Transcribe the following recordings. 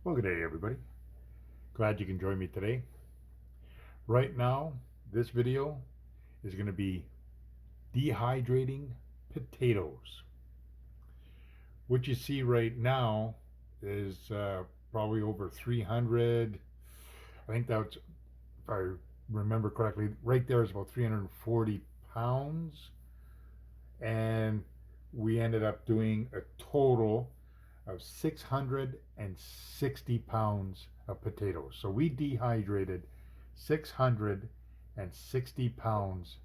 Well, good day, everybody. Glad you can join me today. Right now, this video is going to be dehydrating potatoes. What you see right now is probably over 300. I think that's, if I remember correctly, right there is about 340 pounds. And we ended up doing a total of 660 pounds of potatoes. So we dehydrated 660 pounds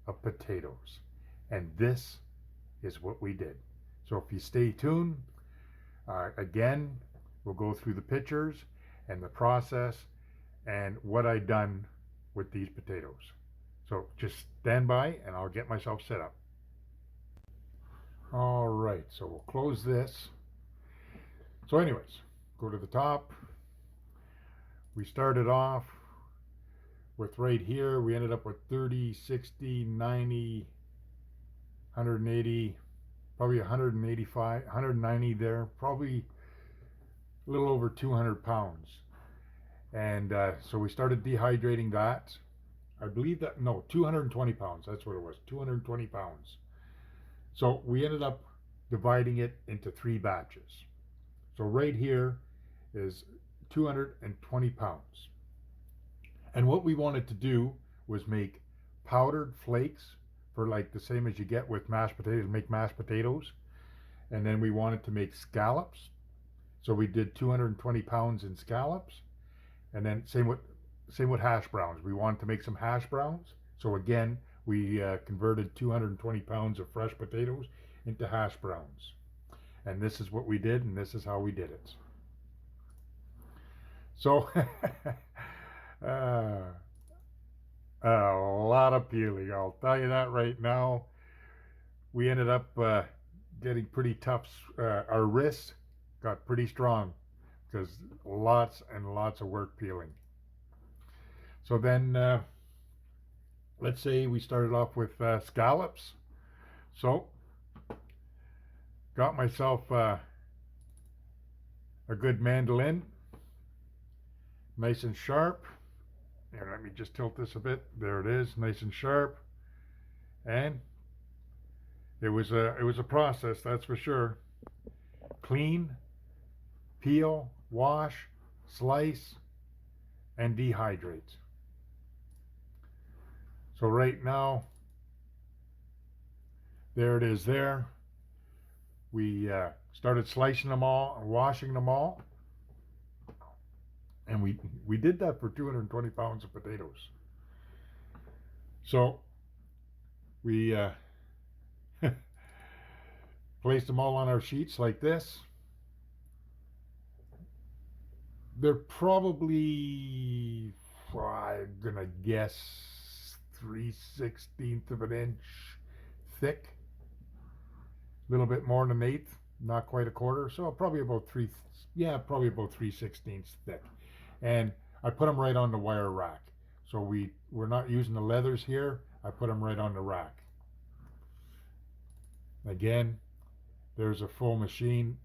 of potatoes. And this is what we did. So if you stay tuned, again, we'll go through the pictures and the process and what I done with these potatoes. So just stand by and I'll get myself set up. All right, so we'll close this. So anyways, go to the top. We started off with right here, we ended up with 30, 60, 90, 180, probably 185, 190 there, probably a little over 200 pounds. And so we started dehydrating that. I believe that, no, 220 pounds, that's what it was, 220 pounds. So we ended up dividing it into 3 batches. So right here is 220 pounds. And what we wanted to do was make powdered flakes for like the same as you get with mashed potatoes, make mashed potatoes. And then we wanted to make scallops. So we did 220 pounds in scallops. And then same with hash browns. We wanted to make some hash browns. So again, we converted 220 pounds of fresh potatoes into hash browns. And this is what we did, and this is how we did it. So, a lot of peeling, I'll tell you that right now. We ended up getting pretty tough. Our wrists got pretty strong because lots and lots of work peeling. So then, let's say we started off with scallops. So, got myself a good mandolin, nice and sharp. And let me just tilt this a bit. There it is, nice and sharp. And it was a process, that's for sure. Clean, peel, wash, slice, and dehydrate. So right now, there it is there. We started slicing them all and washing them all. And we did that for 220 pounds of potatoes. So we placed them all on our sheets like this. They're probably, I'm gonna guess, 3/16 of an inch thick. A little bit more than an eighth, not quite a quarter, so probably about 3/16 thick. And I put them right on the wire rack. So we're not using the leathers here. I put them right on the rack. Again, there's a full machine.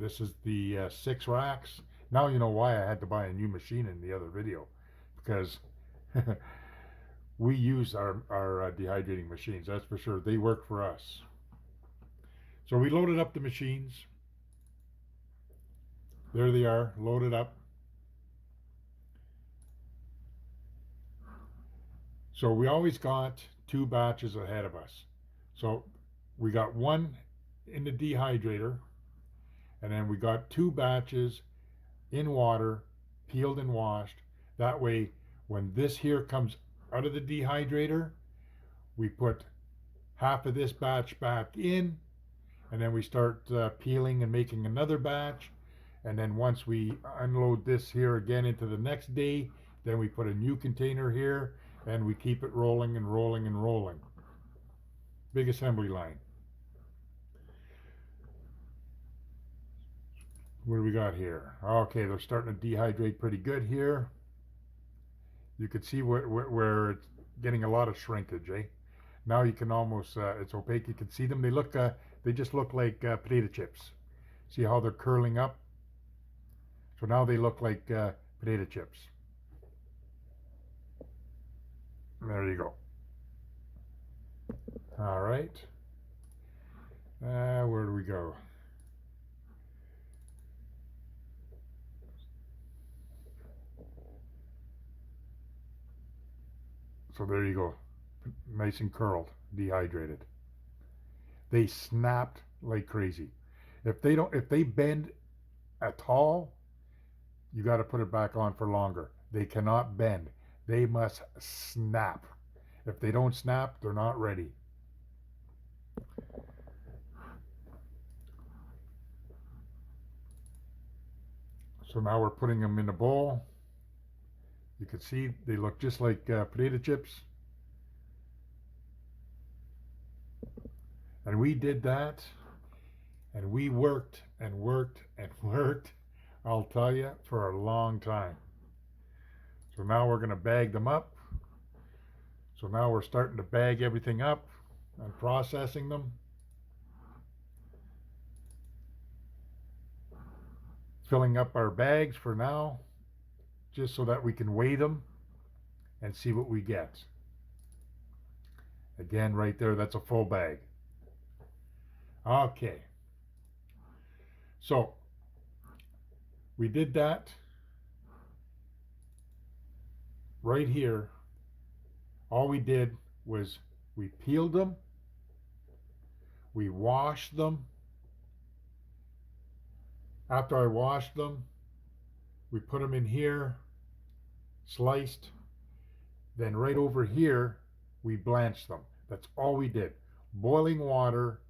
This is the 6 racks. Now you know why I had to buy a new machine in the other video, because we use our dehydrating machines, that's for sure. They work for us. So we loaded up the machines. There they are, loaded up. So we always got 2 batches ahead of us. So we got 1 in the dehydrator, and then we got 2 batches in water, peeled and washed. That way, when this here comes out of the dehydrator, we put half of this batch back in, and then we start peeling and making another batch. And then once we unload this here again into the next day, then we put a new container here, and we keep it rolling and rolling and rolling. Big assembly line. What do we got here? Okay, they're starting to dehydrate pretty good here. You can see where it's getting a lot of shrinkage, eh? Now you can almost, it's opaque, you can see them. They just look like potato chips. See how they're curling up? So now they look like potato chips. There you go. All right. Where do we go? So there you go. Nice and curled, dehydrated. They snapped like crazy. If they bend at all, you got to put it back on for longer. They cannot bend. They must snap. If they don't snap, they're not ready. So now we're putting them in a bowl. You can see they look just like potato chips. And we did that, and we worked and worked and worked, I'll tell you, for a long time. So now we're going to bag them up. So now we're starting to bag everything up and processing them. Filling up our bags for now, just so that we can weigh them and see what we get. Again, right there, that's a full bag. Okay. So we did that right here. All we did was we peeled them, we washed them. After I washed them, we put them in here, sliced. Then right over here, we blanched them. That's all we did. Boiling water,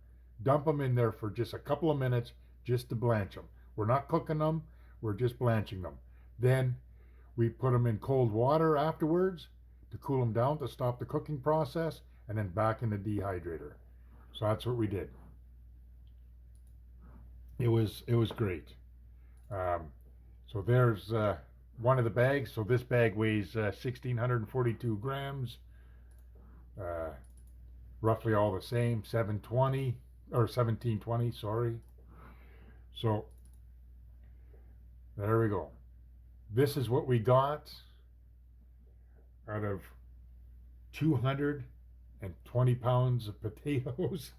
dump them in there for just a couple of minutes just to blanch them. We're not cooking them, we're just blanching them. Then we put them in cold water afterwards to cool them down to stop the cooking process, and then back in the dehydrator. So that's what we did. It was great. So there's one of the bags. So this bag weighs 1,642 grams. Roughly all the same, 720 or 1720. Sorry. So there we go. This is what we got out of 220 pounds of potatoes.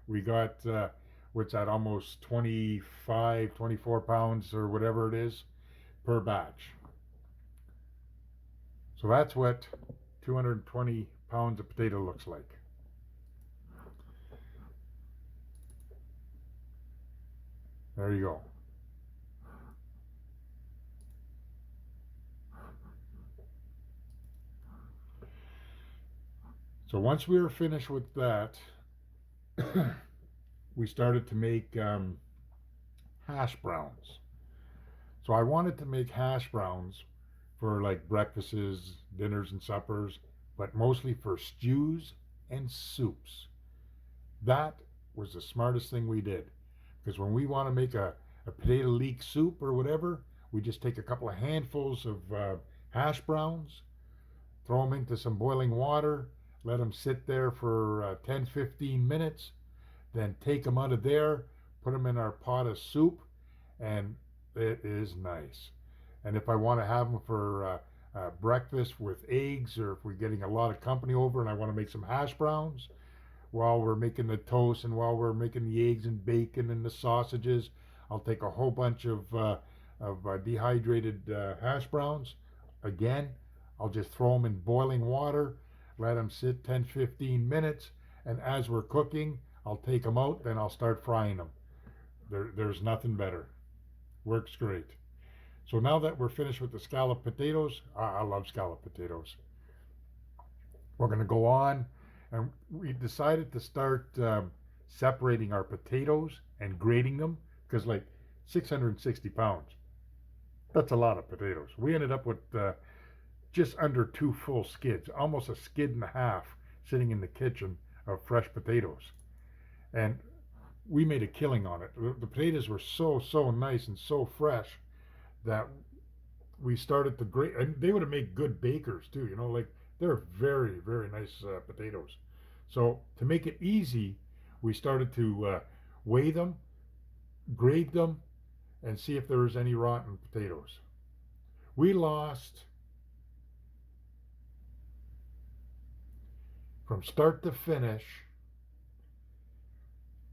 We got what's that, almost 25, 24 pounds or whatever it is per batch. So that's what 220 pounds of potato looks like. There you go. So once we were finished with that, we started to make hash browns. So I wanted to make hash browns for like breakfasts, dinners, and suppers, but mostly for stews and soups. That was the smartest thing we did, because when we want to make a potato leek soup or whatever, we just take a couple of handfuls of hash browns, throw them into some boiling water, let them sit there for 10-15 minutes, then take them out of there, put them in our pot of soup, and it is nice. And if I want to have them for breakfast with eggs, or if we're getting a lot of company over and I want to make some hash browns while we're making the toast and while we're making the eggs and bacon and the sausages, I'll take a whole bunch of dehydrated hash browns. Again, I'll just throw them in boiling water, let them sit 10-15 minutes, and as we're cooking, I'll take them out, then I'll start frying them. There's nothing better. Works great. So now that we're finished with the scalloped potatoes, I love scalloped potatoes. We're going to go on, and we decided to start separating our potatoes and grading them, because like 660 pounds, that's a lot of potatoes. We ended up with just under 2 full skids, almost a skid and a half sitting in the kitchen of fresh potatoes. And we made a killing on it. The potatoes were so nice and so fresh that we started to grate, and they would have made good bakers too, like they're very nice potatoes. So to make it easy, we started to weigh them, grade them, and see if there was any rotten potatoes. We lost, from start to finish,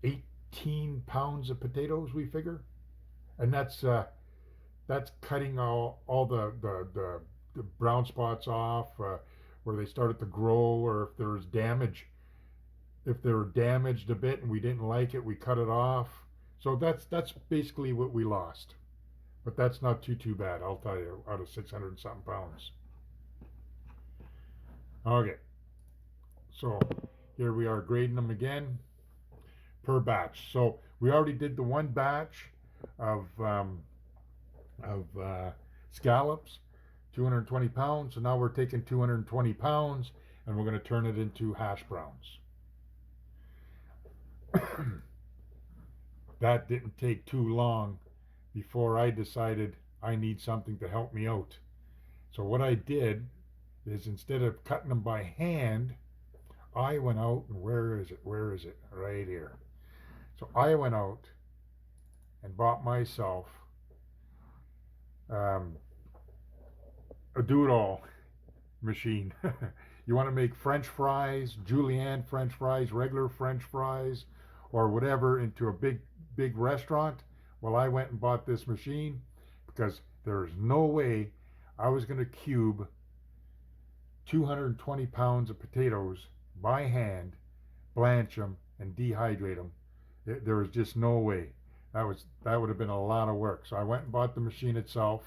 18 pounds of potatoes, we figure. And that's cutting all the brown spots off where they started to grow, or if there was damage. If they were damaged a bit and we didn't like it, we cut it off. So that's basically what we lost. But that's not too bad, I'll tell you, out of 600 and something pounds. Okay, so here we are grading them again per batch. So we already did the one batch of scallops, 220 pounds. So now we're taking 220 pounds and we're going to turn it into hash browns. That didn't take too long before I decided I need something to help me out. So what I did is, instead of cutting them by hand, I went out, and where is it? Right here. So I went out and bought myself a do-it-all machine. You want to make French fries, julienne French fries, regular French fries, or whatever into a big restaurant? Well, I went and bought this machine because there's no way I was going to cube 220 pounds of potatoes by hand, blanch them, and dehydrate them. There was just no way. That would have been a lot of work. So I went and bought the machine itself.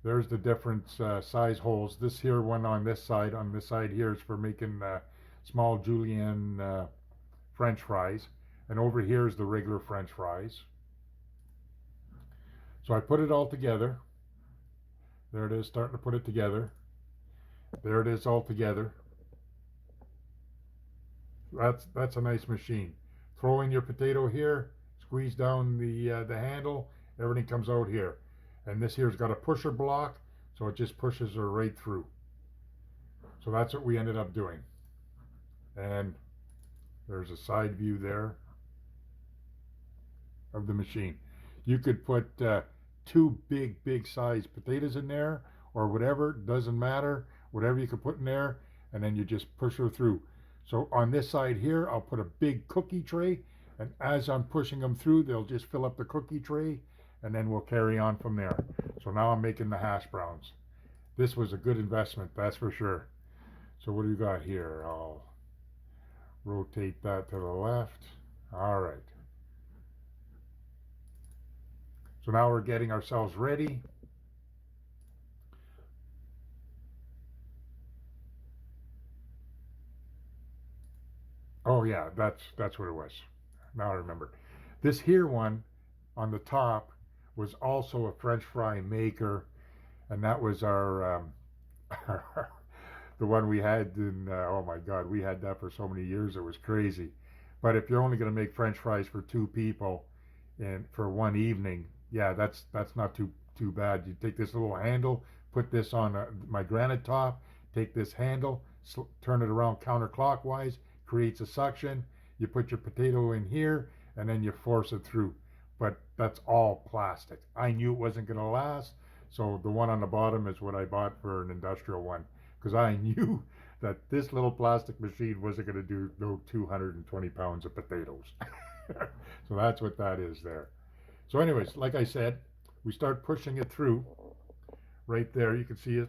There's the different size holes. This here one on this side here is for making small julienne French fries, and over here is the regular French fries. So I put it all together. There it is, starting to put it together. There it is, all together. That's a nice machine. Throw in your potato here, squeeze down the handle, everything comes out here. And this here's got a pusher block, so it just pushes her right through. So that's what we ended up doing. And there's a side view there of the machine. You could put two big size potatoes in there, or whatever, doesn't matter, whatever you could put in there, and then you just push her through. So on this side here, I'll put a big cookie tray, and as I'm pushing them through, they'll just fill up the cookie tray, and then we'll carry on from there. So now I'm making the hash browns. This was a good investment, that's for sure. So what do you got here? I'll rotate that to the left. All right. So now we're getting ourselves ready. Oh yeah, that's what it was. Now I remember. This here one on the top was also a French fry maker, and that was our the one we had in oh my God, we had that for so many years, it was crazy. But if you're only going to make French fries for two people and for one evening, yeah, that's not too bad. You take this little handle, put this on my granite top, take this handle, turn it around counterclockwise, creates a suction. You put your potato in here, and then you force it through. But that's all plastic. I knew it wasn't going to last, so the one on the bottom is what I bought for an industrial one, because I knew that this little plastic machine wasn't going to do no 220 pounds of potatoes. So that's what that is there. So anyways, like I said, we start pushing it through. Right there, you can see it.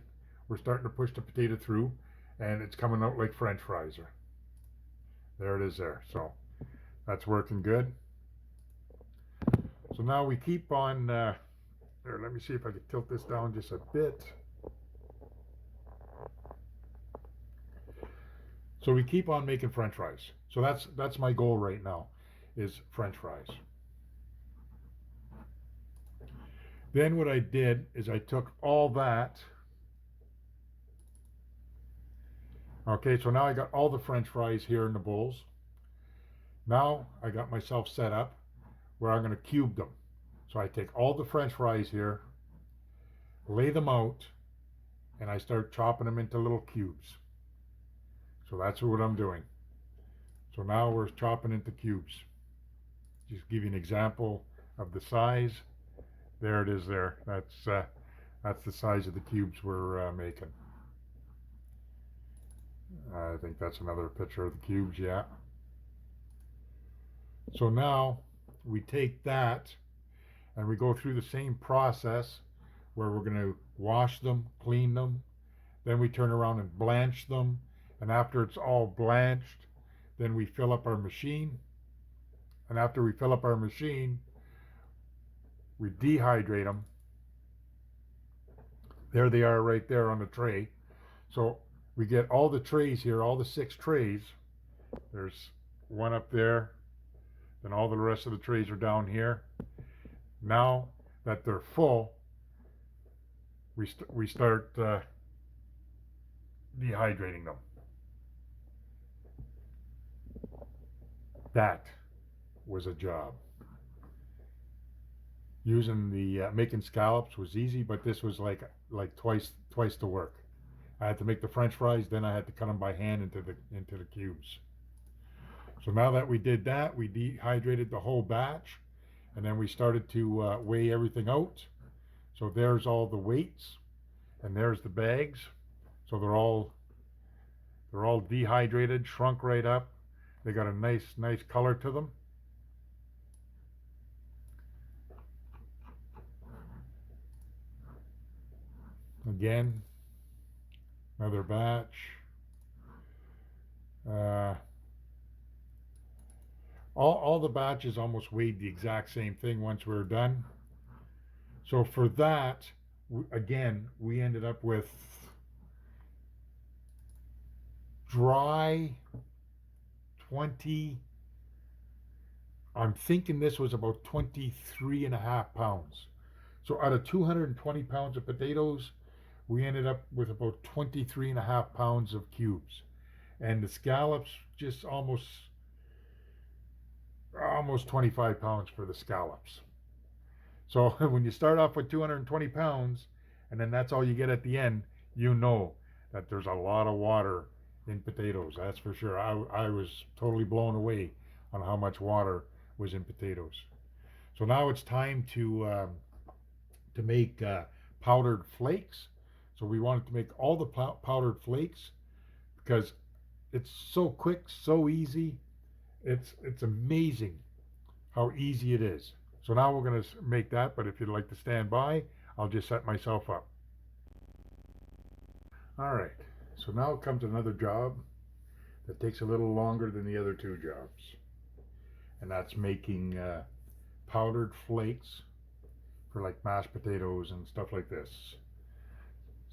We're starting to push the potato through, and it's coming out like French fries. There it is there. So that's working good. So now we keep on, there, let me see if I can tilt this down just a bit. So we keep on making French fries. So that's my goal right now, is French fries. Then what I did is I took all that. Okay, so now I got all the French fries here in the bowls. Now I got myself set up where I'm going to cube them. So I take all the French fries here, lay them out, and I start chopping them into little cubes. So that's what I'm doing. So now we're chopping into cubes. Just give you an example of the size. There it is there. That's the size of the cubes we're making. I think that's another picture of the cubes, yeah. So now we take that and we go through the same process where we're going to wash them, clean them, then we turn around and blanch them, and after it's all blanched, then we fill up our machine, and after we fill up our machine, we dehydrate them. There they are right there on the tray. So we get all the trays here, all the 6 trays. There's one up there, then all the rest of the trays are down here. Now that they're full, we start dehydrating them. That was a job. Using the making scallops was easy, but this was like twice the work. I had to make the French fries, then I had to cut them by hand into the cubes. So now that we did that, we dehydrated the whole batch, and then we started to weigh everything out. So there's all the weights, and there's the bags. So they're all dehydrated, shrunk right up. They got a nice color to them. Again, another batch. All the batches almost weighed the exact same thing once we were done. So for that, again, we ended up with dry 20, I'm thinking this was about 23.5 pounds. So out of 220 pounds of potatoes, we ended up with about 23.5 pounds of cubes. And the scallops, just almost 25 pounds for the scallops. So when you start off with 220 pounds, and then that's all you get at the end, you know that there's a lot of water in potatoes, that's for sure. I was totally blown away on how much water was in potatoes. So now it's time to make powdered flakes. So we wanted to make all the powdered flakes because it's so quick, so easy. It's amazing how easy it is. So now we're going to make that, but if you'd like to stand by, I'll just set myself up. All right, so now comes another job that takes a little longer than the other 2 jobs, and that's making powdered flakes for like mashed potatoes and stuff like this.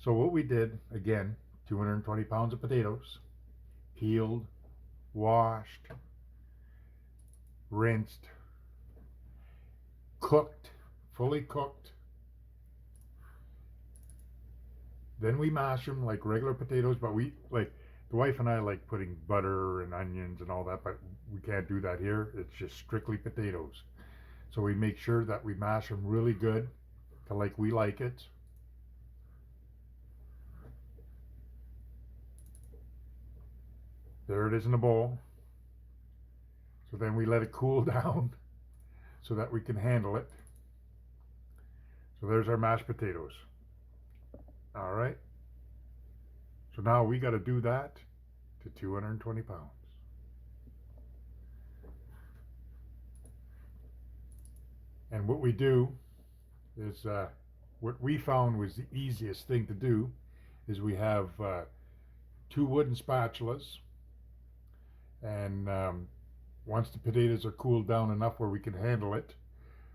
So what we did, again, 220 pounds of potatoes, peeled, washed, rinsed, cooked, fully cooked. Then we mash them like regular potatoes, but the wife and I like putting butter and onions and all that, but we can't do that here. It's just strictly potatoes. So we make sure that we mash them really good to like we like it. There it is in the bowl. So then we let it cool down so that we can handle it. So there's our mashed potatoes. All right. So now we got to do that to 220 pounds. And what we do is, what we found was the easiest thing to do is we have 2 wooden spatulas, and once the potatoes are cooled down enough where we can handle it,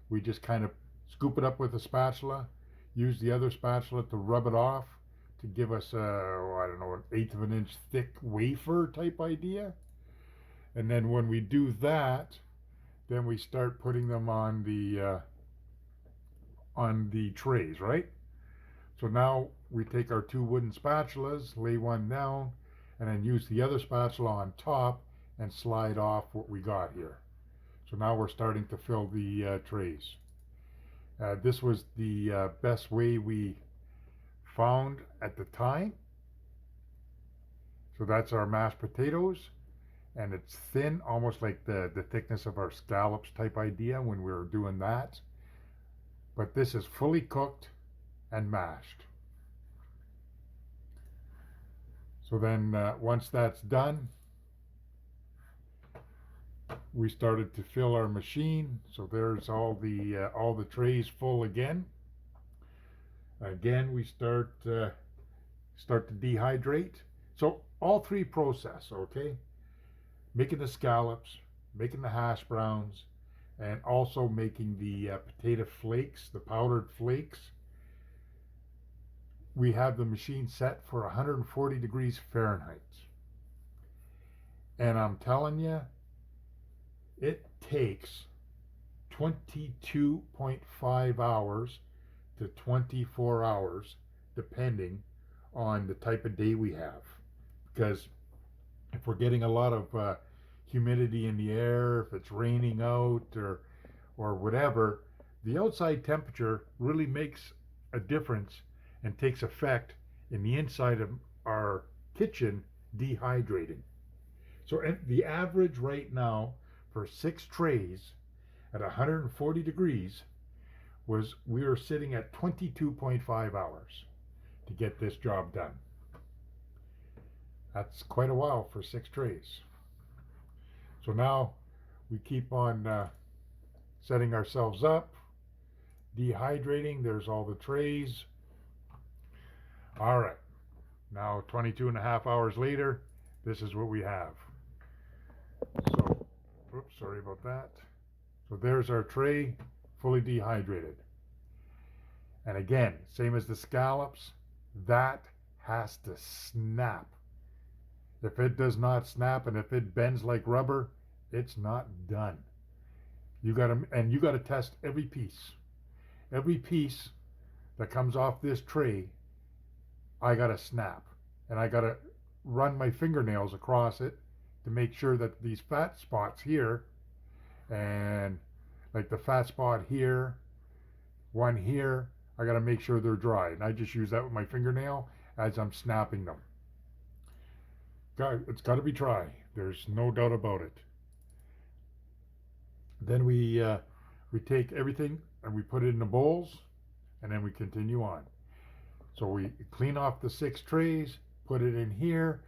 we just kind of scoop it up with a spatula, use the other spatula to rub it off to give us I don't know, an 1/8 of an inch thick wafer type idea. And then when we do that, then we start putting them on the trays, right? So now we take our 2 wooden spatulas, lay one down, and then use the other spatula on top and slide off what we got here. So now we're starting to fill the trays. This was the best way we found at the time. So that's our mashed potatoes. and it's thin, almost like the thickness of our scallops type idea when we were doing that. But this is fully cooked and mashed. So then once that's done, we started to fill our machine. So there's all the trays full again. Again, we start to dehydrate. So all three process, okay? Making the scallops, making the hash browns, and also making the potato flakes, the powdered flakes. We have the machine set for 140 degrees Fahrenheit. And I'm telling you, it takes 22.5 hours to 24 hours, depending on the type of day we have. Because if we're getting a lot of humidity in the air, if it's raining out or whatever, the outside temperature really makes a difference and takes effect in the inside of our kitchen dehydrating. So the average right now for 6 trays at 140 degrees was we were sitting at 22.5 hours to get this job done. That's quite a while for 6 trays. So now we keep on setting ourselves up, dehydrating. There's all the trays. All right, now 22 and a half hours later, this is what we have. So, oops, sorry about that. So there's our tray, fully dehydrated. And again, same as the scallops, that has to snap. If it does not snap and if it bends like rubber, it's not done. You gotta test every piece. Every piece that comes off this tray, I gotta snap. And I gotta run my fingernails across it to make sure that these fat spots here, and like the fat spot here, one here, I gotta make sure they're dry. And I just use that with my fingernail as I'm snapping them. It's gotta be dry. There's no doubt about it. Then we take everything and we put it in the bowls, and then we continue on. So we clean off the 6 trays, put it in here.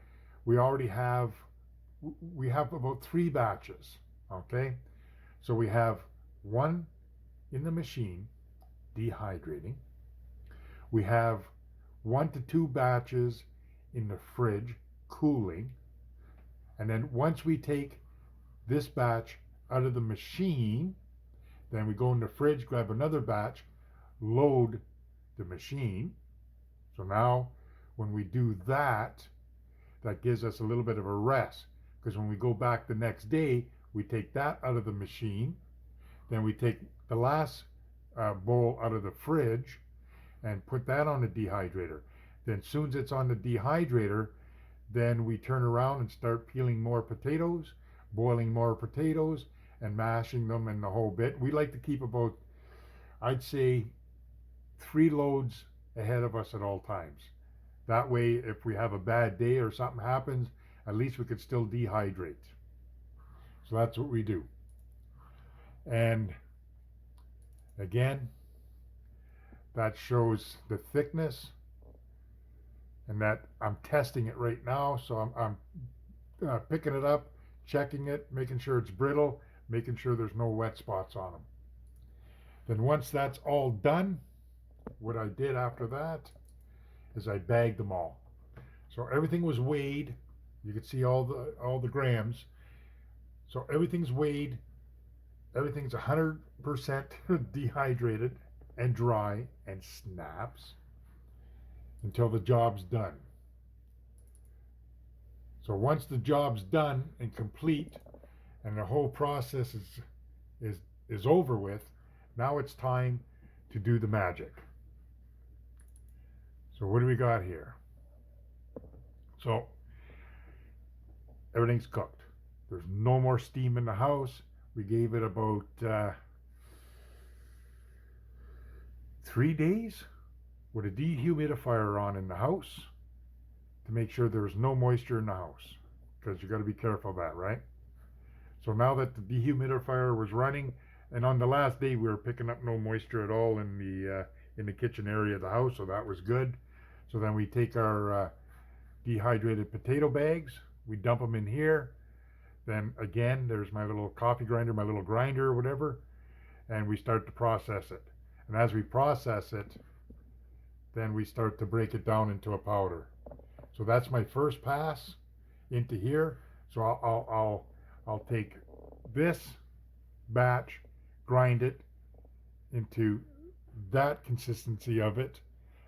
We have about 3 batches, okay? So we have 1 in the machine, dehydrating. We have 1 to 2 batches in the fridge, cooling. And then once we take this batch out of the machine, then we go in the fridge, grab another batch, load the machine. So now when we do that, that gives us a little bit of a rest, because when we go back the next day, we take that out of the machine, then we take the last bowl out of the fridge and put that on the dehydrator. Then as soon as it's on the dehydrator, then we turn around and start peeling more potatoes, boiling more potatoes, and mashing them in the whole bit. We like to keep about, I'd say, 3 loads ahead of us at all times. That way, if we have a bad day or something happens, at least we could still dehydrate. So that's what we do. And again, that shows the thickness, and that I'm testing it right now. So I'm picking it up, checking it, making sure it's brittle, making sure there's no wet spots on them. Then once that's all done, what I did after that is I bagged them all. So everything was weighed. You could see all the grams. So everything's weighed. Everything's 100% dehydrated and dry and snaps until the job's done. So once the job's done and complete, and the whole process is over with, now it's time to do the magic. So what do we got here? So everything's cooked. There's no more steam in the house. We gave it about 3 days with a dehumidifier on in the house to make sure there was no moisture in the house. because you got to be careful of that, right? So now that the dehumidifier was running, and on the last day we were picking up no moisture at all in the kitchen area of the house, so that was good. So then we take our dehydrated potato bags, we dump them in here. Then again, there's my little coffee grinder, my little grinder or whatever, and we start to process it. And as we process it, then we start to break it down into a powder. So that's my first pass into here. So I'll take this batch, grind it into that consistency of it,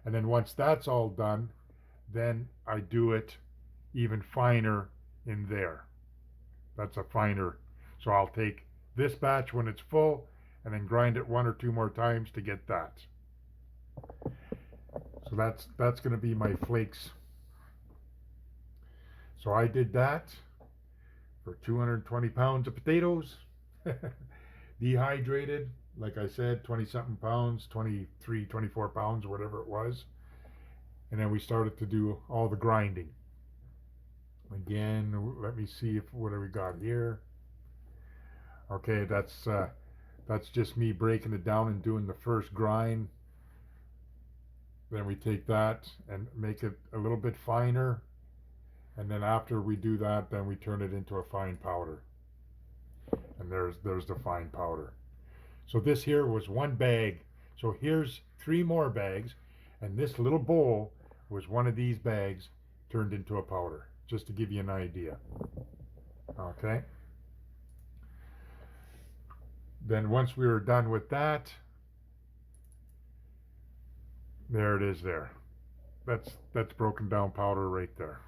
and then once that's all done, then I do it even finer in there. That's a finer. So I'll take this batch when it's full and then grind it 1 or 2 more times to get that. So that's going to be my flakes. So I did that for 220 pounds of potatoes, dehydrated, like I said, 20 something pounds, 23, 24 pounds, or whatever it was. And then we started to do all the grinding. Again, let me see what do we got here. Okay, that's just me breaking it down and doing the first grind. Then we take that and make it a little bit finer. And then after we do that, then we turn it into a fine powder. And there's the fine powder. So this here was 1 bag. So here's 3 more bags. And this little bowl was one of these bags turned into a powder, just to give you an idea. Okay. Then once we were done with that, there it is there. That's broken down powder right there.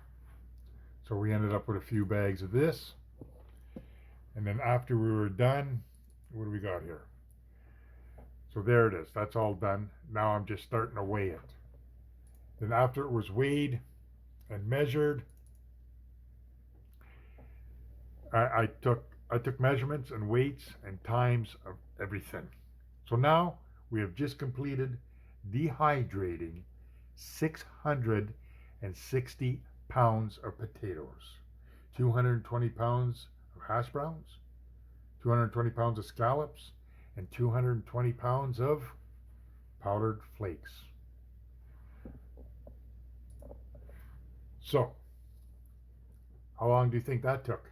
So we ended up with a few bags of this. And then after we were done, what do we got here? So there it is. That's all done. Now I'm just starting to weigh it. Then after it was weighed and measured, I took measurements and weights and times of everything. So now we have just completed dehydrating 660 pounds of potatoes, 220 pounds of hash browns, 220 pounds of scallops, and 220 pounds of powdered flakes. So, how long do you think that took?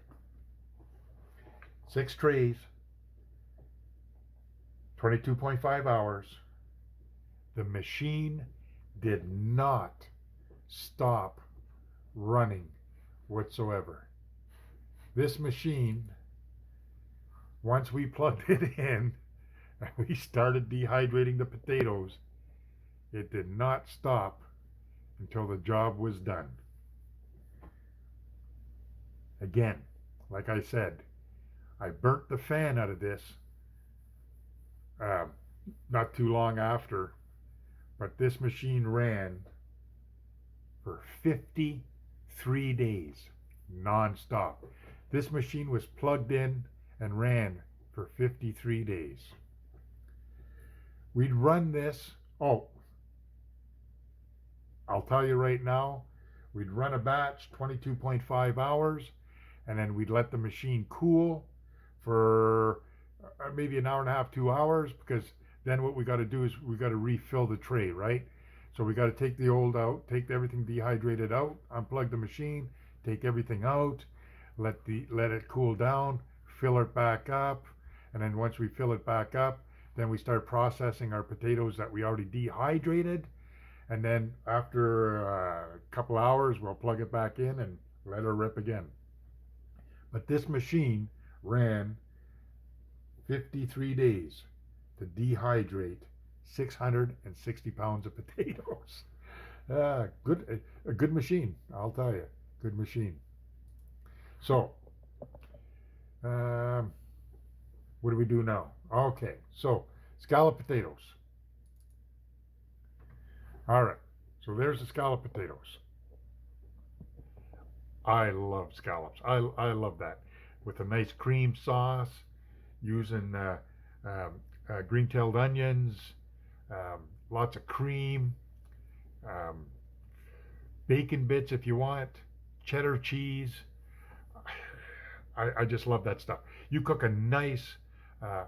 6 trays, 22.5 hours. The machine did not stop running whatsoever. This machine, once we plugged it in and we started dehydrating the potatoes, it did not stop until the job was done. Again, like I said, I burnt the fan out of this not too long after, but this machine ran for 53 days non-stop. This machine was plugged in and ran for 53 days. We'd run this, I'll tell you right now, we'd run a batch 22.5 hours, and then we'd let the machine cool for maybe an hour and a half, 2 hours, because then what we got to do is we got to refill the tray, right? So we got to take the old out, take everything dehydrated out, unplug the machine, take everything out, let it cool down, fill it back up, and then once we fill it back up, then we start processing our potatoes that we already dehydrated, and then after a couple hours we'll plug it back in and let her rip again. But this machine ran 53 days to dehydrate 660 pounds of potatoes. A good machine, I'll tell you. Good machine. So, what do we do now? Okay, so scalloped potatoes. All right, so there's the scalloped potatoes. I love scallops. I love that with a nice cream sauce, using green-tailed onions, lots of cream, bacon bits if you want, cheddar cheese. I just love that stuff. You cook a nice uh,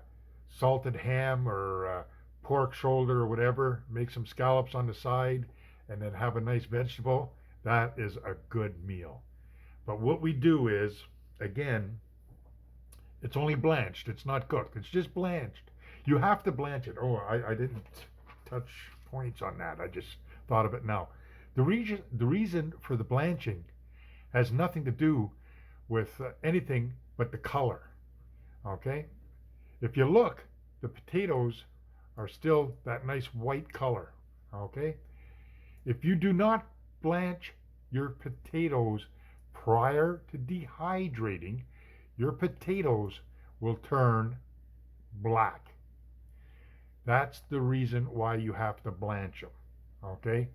salted ham or pork shoulder or whatever, make some scallops on the side, and then have a nice vegetable. That is a good meal. But what we do is, again, it's only blanched. It's not cooked. It's just blanched. You have to blanch it. Oh, I didn't touch points on that. I just thought of it now. The reason for the blanching has nothing to do with anything but the color. Okay? If you look, the potatoes are still that nice white color. Okay? If you do not blanch your potatoes prior to dehydrating, your potatoes will turn black. That's the reason why you have to blanch them. Okay?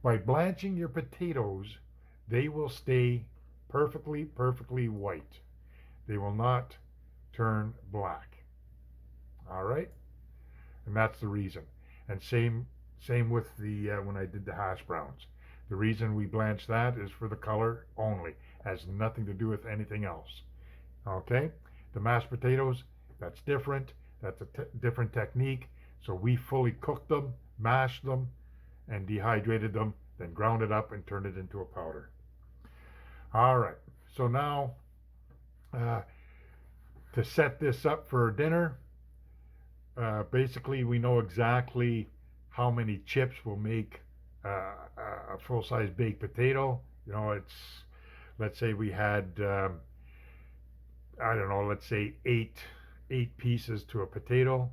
By blanching your potatoes, they will stay perfectly white. They will not turn black. All right? And that's the reason. And same with the when I did the hash browns. The reason we blanch that is for the color only. Has nothing to do with anything else. Okay? The mashed potatoes, that's different. That's a different technique. So we fully cooked them, mashed them, and dehydrated them, then ground it up and turned it into a powder. All right. So now to set this up for dinner, basically we know exactly how many chips will make a full-size baked potato. You know, let's say we had I don't know, let's say eight pieces to a potato.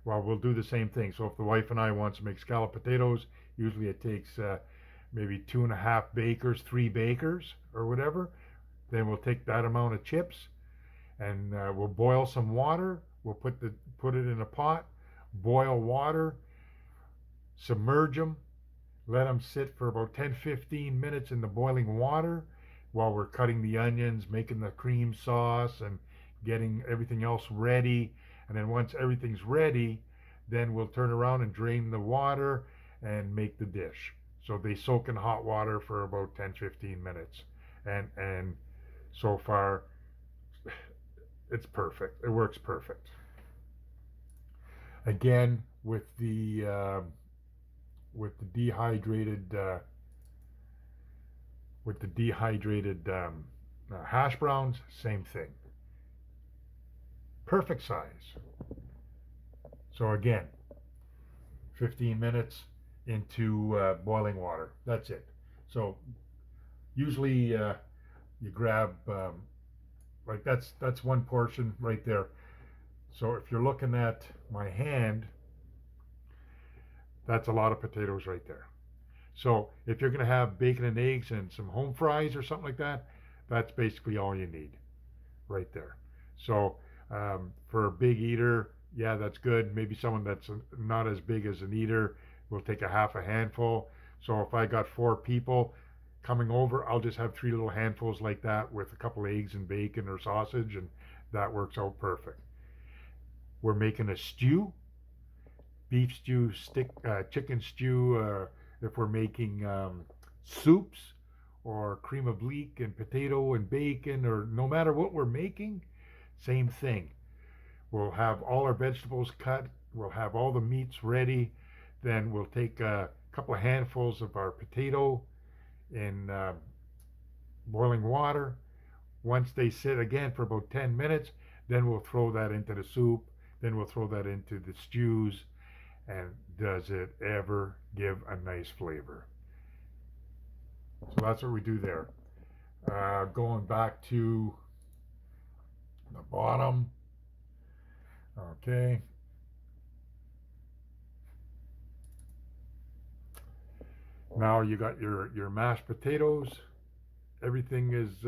Well, we'll do the same thing. So if the wife and I want to make scalloped potatoes, usually it takes maybe 2.5 bakers, 3 bakers, or whatever. Then we'll take that amount of chips, and we'll boil some water. We'll put it in a pot, boil water, submerge them, let them sit for about 10-15 minutes in the boiling water while we're cutting the onions, making the cream sauce, and getting everything else ready. And then once everything's ready, then we'll turn around and drain the water and make the dish. So they soak in hot water for about 10-15 minutes. And so far, it's perfect. It works perfect. Again, with the dehydrated hash browns, same thing. Perfect size. So again, 15 minutes into boiling water. That's it. So usually you grab like that's one portion right there. So if you're looking at my hand, that's a lot of potatoes right there. So if you're going to have bacon and eggs and some home fries or something like that, that's basically all you need right there. So for a big eater, yeah, that's good. Maybe someone that's not as big as an eater will take a half a handful. So if I got 4 people coming over, I'll just have 3 little handfuls like that with a couple eggs and bacon or sausage, and that works out perfect. We're making a stew, beef stew, chicken stew. If we're making soups or cream of leek and potato and bacon, or no matter what we're making, same thing. We'll have all our vegetables cut. We'll have all the meats ready. Then we'll take a couple of handfuls of our potato in boiling water. Once they sit again for about 10 minutes, then we'll throw that into the soup. Then we'll throw that into the stews. And does it ever give a nice flavor? So that's what we do there. Going back to the bottom. Okay. Now you got your mashed potatoes. Everything is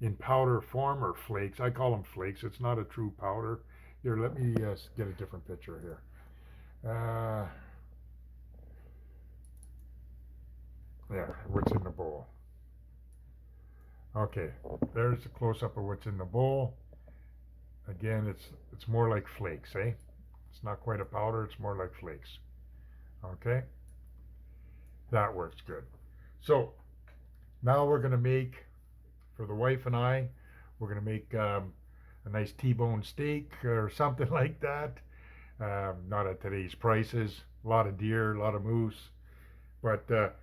in powder form or flakes. I call them flakes. It's not a true powder. Here, let me get a different picture here. There, what's in the bowl. Okay, there's a close-up of what's in the bowl. Again, it's more like flakes, eh? It's not quite a powder, it's more like flakes. Okay? That works good. So, now we're going to make, for the wife and I, We're going to make a nice T-bone steak or something like that. Not at today's prices. A lot of deer, a lot of moose. But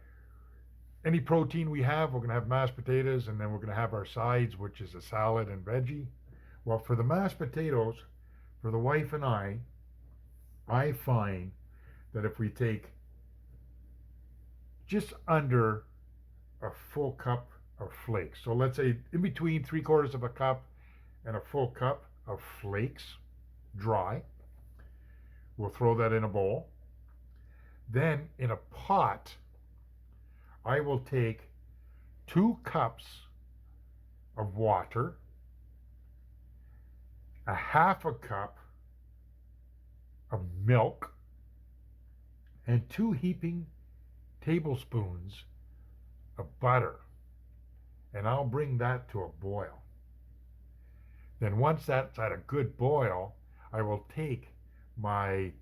any protein we have, we're going to have mashed potatoes, and then we're going to have our sides, which is a salad and veggie. Well, for the mashed potatoes, for the wife and I find that if we take just under a full cup of flakes, so let's say in between 3/4 of a cup and a full cup of flakes, dry, we'll throw that in a bowl. Then in a pot, I will take 2 cups of water, a half a cup of milk, and 2 heaping tablespoons of butter. And I'll bring that to a boil. Then once that's at a good boil, I will take my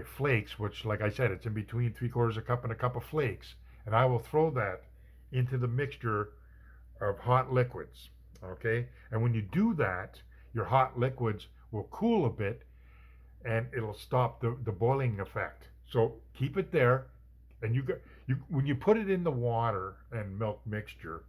flakes, which, like I said, it's in between 3/4 a cup and a cup of flakes, and I will throw that into the mixture of hot liquids. Okay? And when you do that, your hot liquids will cool a bit and it'll stop the boiling effect. So keep it there, and when you put it in the water and milk mixture,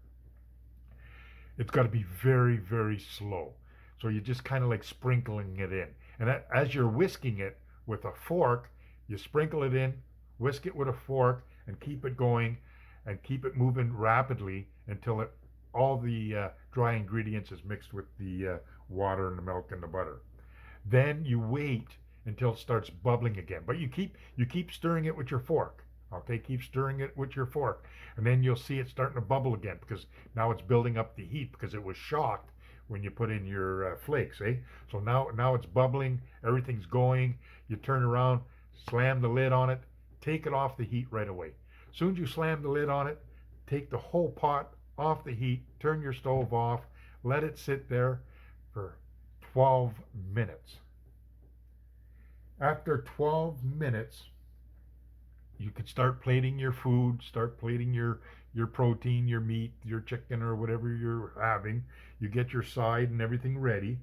it's got to be very, very slow. So you're just kind of like sprinkling it in. And as you're whisking it with a fork, you sprinkle it in, whisk it with a fork, and keep it going, and keep it moving rapidly until all the dry ingredients is mixed with the water and the milk and the butter. Then you wait until it starts bubbling again, but you keep stirring it with your fork. Okay, keep stirring it with your fork, and then you'll see it starting to bubble again, because now it's building up the heat, because it was shocked when you put in your flakes, eh? So now it's bubbling, everything's going. You turn around, slam the lid on it, take it off the heat right away. As soon as you slam the lid on it, take the whole pot off the heat, turn your stove off, let it sit there for 12 minutes. After 12 minutes, you can start plating your food, start plating your protein, your meat, your chicken, or whatever you're having. You get your side and everything ready.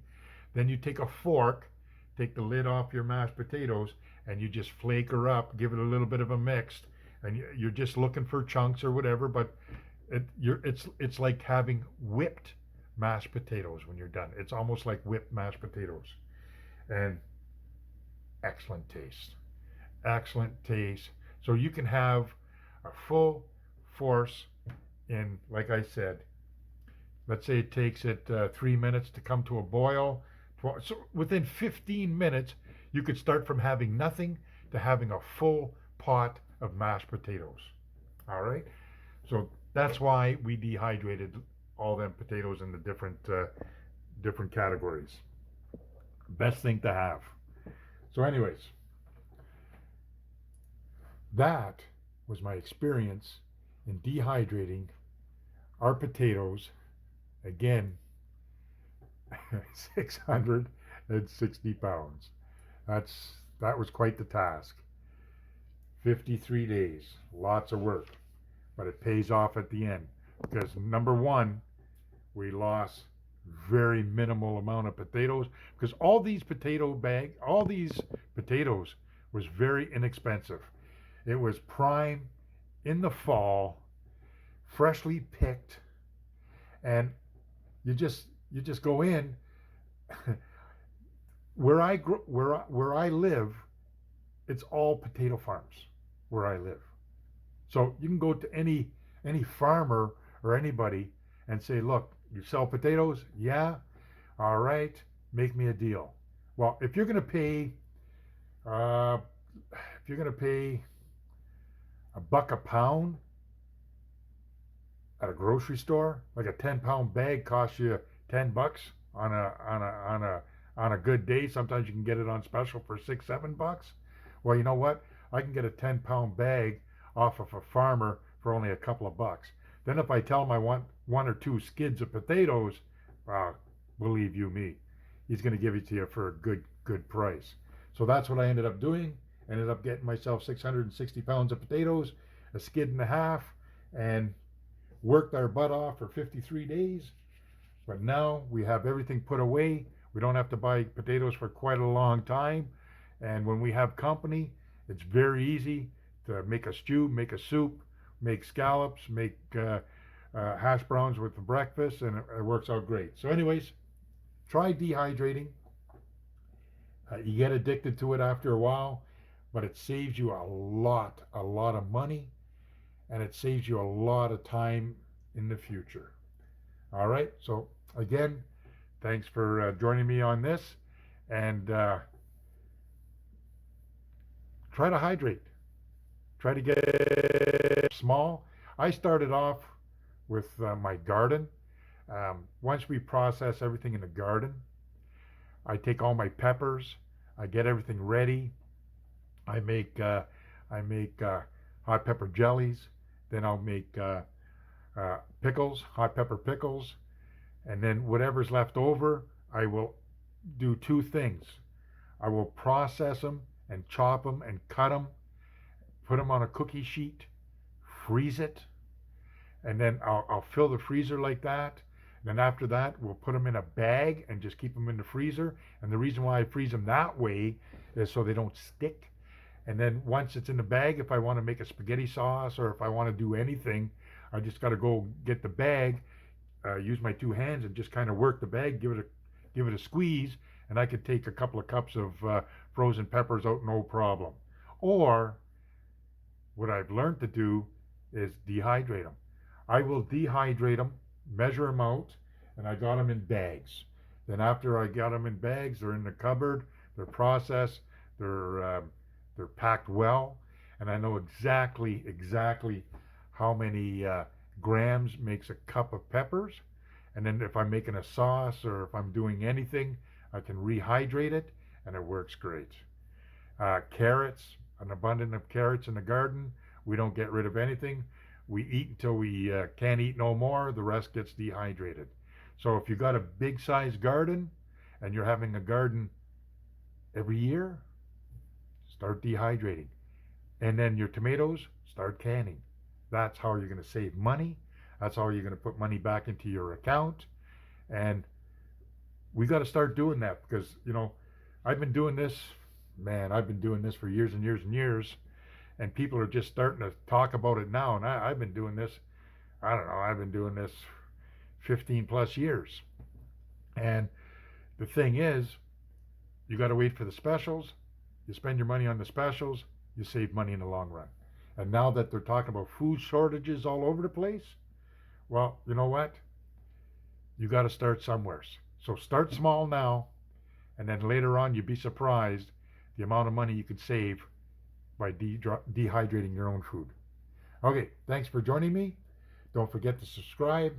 Then you take a fork, take the lid off your mashed potatoes, and you just flake her up, give it a little bit of a mix, and you're just looking for chunks or whatever, but it's like having whipped mashed potatoes when you're done. It's almost like whipped mashed potatoes. And excellent taste. Excellent taste. So you can have a full force in, like I said, let's say it takes it 3 minutes to come to a boil. So within 15 minutes, you could start from having nothing to having a full pot of mashed potatoes. All right? So that's why we dehydrated all them potatoes in the different categories. Best thing to have. So anyways, that was my experience in dehydrating our potatoes. Again, 660 pounds. That was quite the task. 53 days, lots of work, but it pays off at the end, because number one, we lost very minimal amount of potatoes, because all these potatoes was very inexpensive. It was prime in the fall, freshly picked, and you just go in. Where I live, it's all potato farms where I live. So you can go to any farmer or anybody and say, look, you sell potatoes? Yeah. All right. Make me a deal. Well, if you're going to pay $1 a pound at a grocery store, like a 10-pound bag costs you $10 on a good day. Sometimes you can get it on special for $6-7. Well, you know what? I can get a 10-pound bag off of a farmer for only a couple of bucks. Then if I tell him I want 1 or 2 skids of potatoes, believe you me, he's going to give it to you for a good price. So that's what I ended up doing. Ended up getting myself 660 pounds of potatoes, a skid and a half, and worked our butt off for 53 days. But now we have everything put away. We don't have to buy potatoes for quite a long time. And when we have company, it's very easy to make a stew, make a soup, make scallops, make hash browns with the breakfast, and it works out great. So, anyways, try dehydrating. You get addicted to it after a while, but it saves you a lot of money, and it saves you a lot of time in the future. All right. So again, thanks for joining me on this, and try to hydrate. Try to get small. I started off with my garden. Once we process everything in the garden, I take all my peppers. I get everything ready. I make hot pepper jellies. Then I'll make pickles, hot pepper pickles, and then whatever's left over, I will do two things. I will process them and chop them and cut them, put them on a cookie sheet, freeze it, and then I'll fill the freezer like that. Then after that, we'll put them in a bag and just keep them in the freezer. And the reason why I freeze them that way is so they don't stick. And then once it's in the bag, if I want to make a spaghetti sauce or if I want to do anything, I just got to go get the bag, use my two hands and just kind of work the bag, give it a squeeze, and I could take a couple of cups of frozen peppers out no problem. Or what I've learned to do is dehydrate them. I will dehydrate them, measure them out, and I got them in bags. Then after I got them in bags, they're in the cupboard, they're processed, they're packed well, and I know exactly how many grams makes a cup of peppers. And then if I'm making a sauce or if I'm doing anything, I can rehydrate it, and it works great. Carrots, an abundance of carrots in the garden. We don't get rid of anything. We eat until we can't eat no more. The rest gets dehydrated. So if you got a big size garden and you're having a garden every year, start dehydrating. And then your tomatoes, start canning. That's how you're going to save money. That's how you're going to put money back into your account. And we got to start doing that because, I've been doing this, I've been doing this for years and years and years. And people are just starting to talk about it now. And I've been doing this, I've been doing this 15 plus years. And the thing is, you got to wait for the specials. You spend your money on the specials, you save money in the long run. And now that they're talking about food shortages all over the place, well, you know what? You got to start somewhere. So start small now, and then later on you'd be surprised the amount of money you could save by dehydrating your own food. Okay, thanks for joining me. Don't forget to subscribe,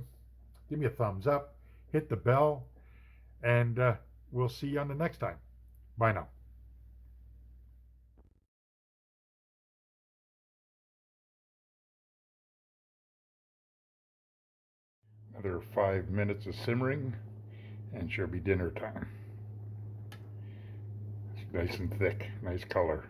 give me a thumbs up, hit the bell, and we'll see you on the next time. Bye now. Another 5 minutes of simmering, and she'll be dinner time. It's nice and thick, nice color.